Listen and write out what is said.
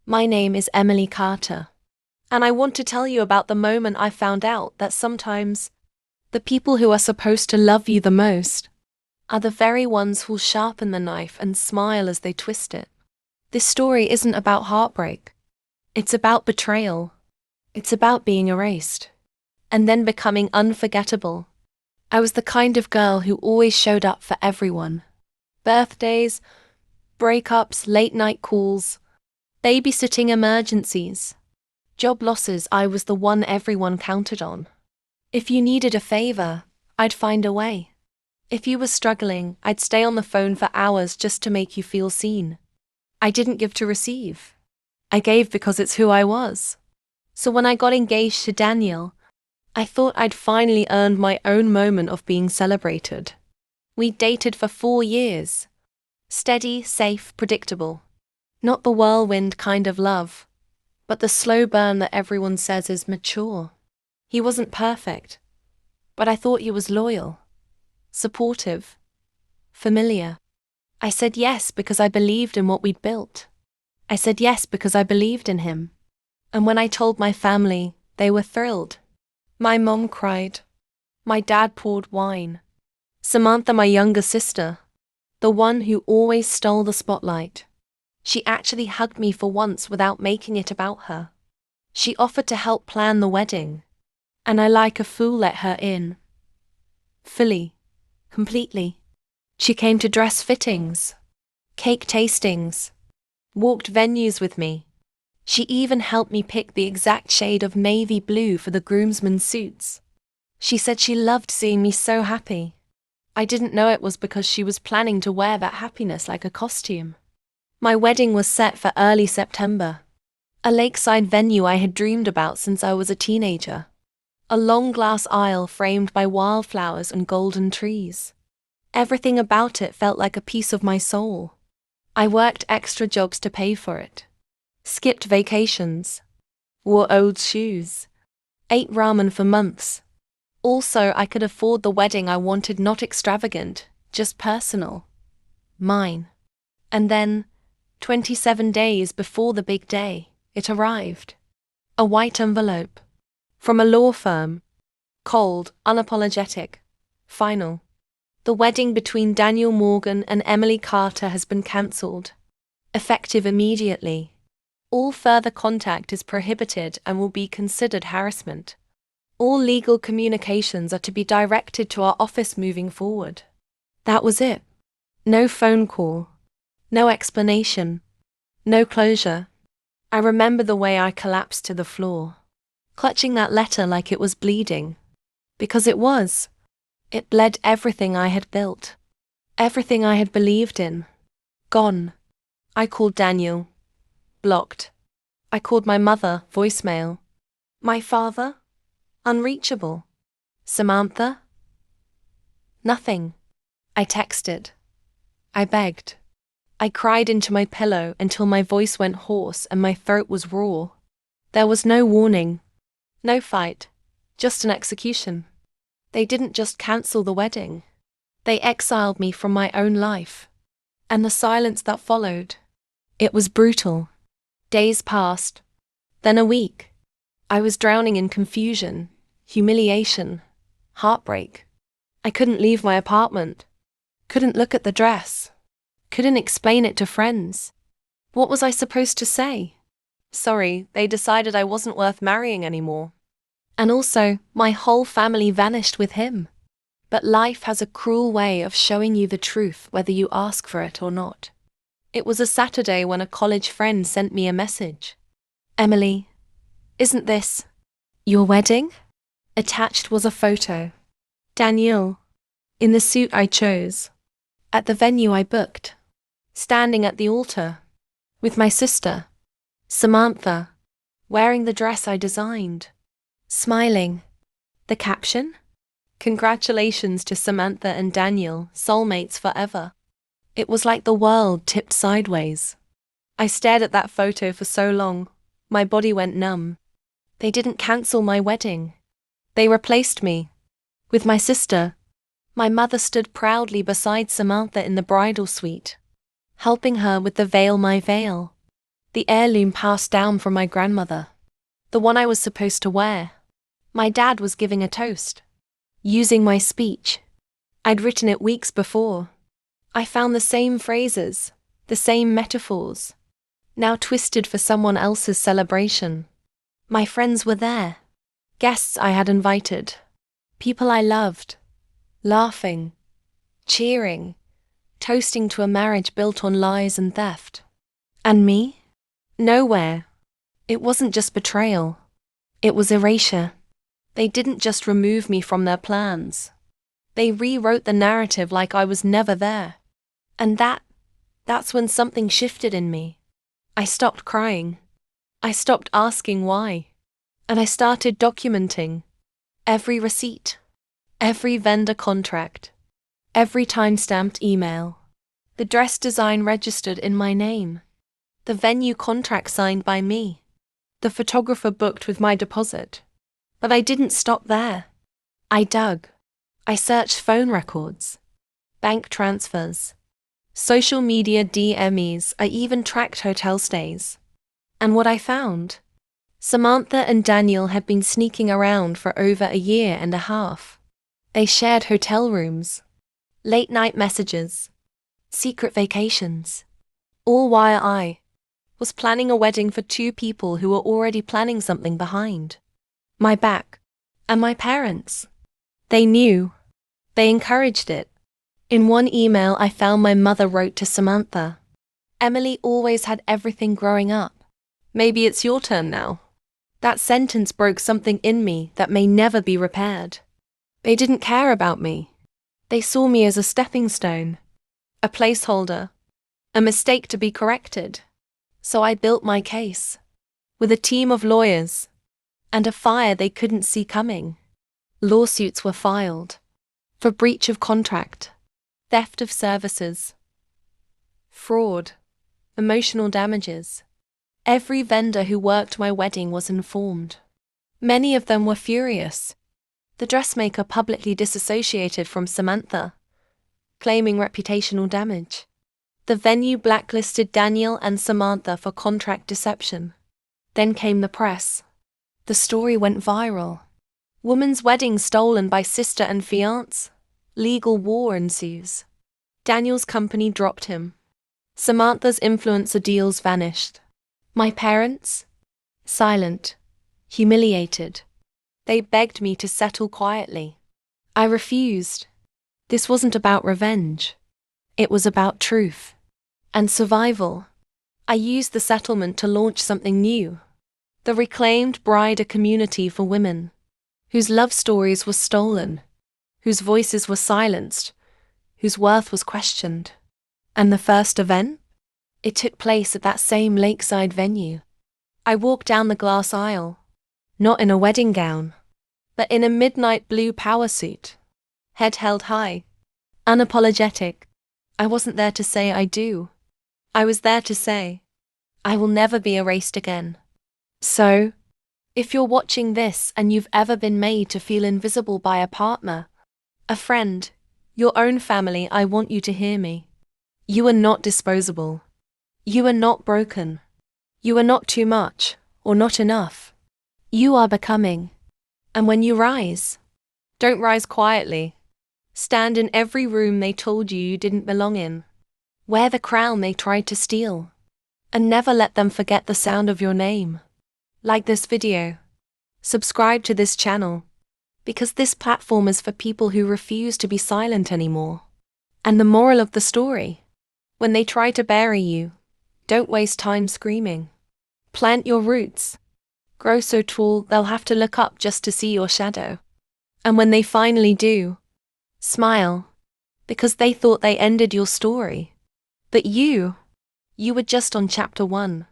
My name is Emily Carter, and I want to tell you about the moment I found out that sometimes the people who are supposed to love you the most are the very ones who'll sharpen the knife and smile as they twist it. This story isn't about heartbreak. It's about betrayal. It's about being erased and then becoming unforgettable. I was the kind of girl who always showed up for everyone. Birthdays, breakups, late night calls, babysitting emergencies, job losses. I was the one everyone counted on. If you needed a favor, I'd find a way. If you were struggling, I'd stay on the phone for hours just to make you feel seen. I didn't give to receive. I gave because it's who I was. So when I got engaged to Daniel, I thought I'd finally earned my own moment of being celebrated. We dated for 4 years. Steady, safe, predictable. Not the whirlwind kind of love, but the slow burn that everyone says is mature. He wasn't perfect, but I thought he was loyal, supportive, familiar. I said yes because I believed in what we'd built. I said yes because I believed in him. And when I told my family, they were thrilled. My mom cried. My dad poured wine. Samantha, my younger sister, the one who always stole the spotlight, she actually hugged me for once without making it about her. She offered to help plan the wedding, and I like a fool let her in. Fully, completely. She came to dress fittings, cake tastings, walked venues with me. She even helped me pick the exact shade of navy blue for the groomsmen's suits. She said she loved seeing me so happy. I didn't know it was because she was planning to wear that happiness like a costume. My wedding was set for early September. A lakeside venue I had dreamed about since I was a teenager. A long glass aisle framed by wildflowers and golden trees. Everything about it felt like a piece of my soul. I worked extra jobs to pay for it. Skipped vacations. Wore old shoes. Ate ramen for months. Also, I could afford the wedding I wanted, not extravagant, just personal. Mine. And then, 27 days before the big day, it arrived. A white envelope. From a law firm. Cold, unapologetic. Final. The wedding between Daniel Morgan and Emily Carter has been cancelled. Effective immediately. All further contact is prohibited and will be considered harassment. All legal communications are to be directed to our office moving forward. That was it. No phone call. No explanation. No closure. I remember the way I collapsed to the floor, clutching that letter like it was bleeding. Because it was. It bled everything I had built. Everything I had believed in. Gone. I called Daniel. Blocked. I called my mother, voicemail. My father? Unreachable. Samantha? Nothing. I texted. I begged. I cried into my pillow until my voice went hoarse and my throat was raw. There was no warning. No fight. Just an execution. They didn't just cancel the wedding. They exiled me from my own life. And the silence that followed. It was brutal. Days passed. Then a week. I was drowning in confusion, humiliation, heartbreak. I couldn't leave my apartment. Couldn't look at the dress. Couldn't explain it to friends. What was I supposed to say? Sorry, they decided I wasn't worth marrying anymore. And also, my whole family vanished with him. But life has a cruel way of showing you the truth whether you ask for it or not. It was a Saturday when a college friend sent me a message. Emily, isn't this your wedding? Attached was a photo. Daniel, in the suit I chose, at the venue I booked, standing at the altar, with my sister, Samantha, wearing the dress I designed, smiling. The caption? Congratulations to Samantha and Daniel, soulmates forever. It was like the world tipped sideways. I stared at that photo for so long, my body went numb. They didn't cancel my wedding. They replaced me with my sister. My mother stood proudly beside Samantha in the bridal suite, helping her with the veil, my veil. The heirloom passed down from my grandmother. The one I was supposed to wear. My dad was giving a toast. Using my speech. I'd written it weeks before. I found the same phrases, the same metaphors, now twisted for someone else's celebration. My friends were there. Guests I had invited. People I loved. Laughing. Cheering. Toasting to a marriage built on lies and theft. And me? Nowhere. It wasn't just betrayal. It was erasure. They didn't just remove me from their plans. They rewrote the narrative like I was never there. And that's when something shifted in me. I stopped crying. I stopped asking why. And I started documenting every receipt, every vendor contract, every time-stamped email, the dress design registered in my name, the venue contract signed by me, the photographer booked with my deposit. But I didn't stop there. I dug. I searched phone records, bank transfers, social media DMs. I even tracked hotel stays. And what I found? Samantha and Daniel had been sneaking around for over a year and a half. They shared hotel rooms, late-night messages, secret vacations, all while I was planning a wedding for two people who were already planning something behind my back, and my parents. They knew. They encouraged it. In one email I found my mother wrote to Samantha, "Emily always had everything growing up. Maybe it's your turn now." That sentence broke something in me that may never be repaired. They didn't care about me. They saw me as a stepping stone, a placeholder, a mistake to be corrected. So I built my case, with a team of lawyers, and a fire they couldn't see coming. Lawsuits were filed for breach of contract, theft of services, fraud, emotional damages. Every vendor who worked my wedding was informed. Many of them were furious. The dressmaker publicly disassociated from Samantha, claiming reputational damage. The venue blacklisted Daniel and Samantha for contract deception. Then came the press. The story went viral. Woman's wedding stolen by sister and fiancé. Legal war ensues. Daniel's company dropped him. Samantha's influencer deals vanished. My parents? Silent. Humiliated. They begged me to settle quietly. I refused. This wasn't about revenge. It was about truth and survival. I used the settlement to launch something new. The Reclaimed Bride, a community for women whose love stories were stolen, whose voices were silenced, whose worth was questioned. And the first event? It took place at that same lakeside venue. I walked down the glass aisle, not in a wedding gown, but in a midnight blue power suit, head held high, unapologetic. I wasn't there to say I do. I was there to say, I will never be erased again. So, if you're watching this and you've ever been made to feel invisible by a partner, a friend, your own family, I want you to hear me. You are not disposable. You are not broken. You are not too much, or not enough. You are becoming. And when you rise, don't rise quietly. Stand in every room they told you didn't belong in. Wear the crown they tried to steal. And never let them forget the sound of your name. Like this video. Subscribe to this channel. Because this platform is for people who refuse to be silent anymore. And the moral of the story? When they try to bury you, don't waste time screaming. Plant your roots. Grow so tall they'll have to look up just to see your shadow. And when they finally do, smile. Because they thought they ended your story. But you were just on chapter 1.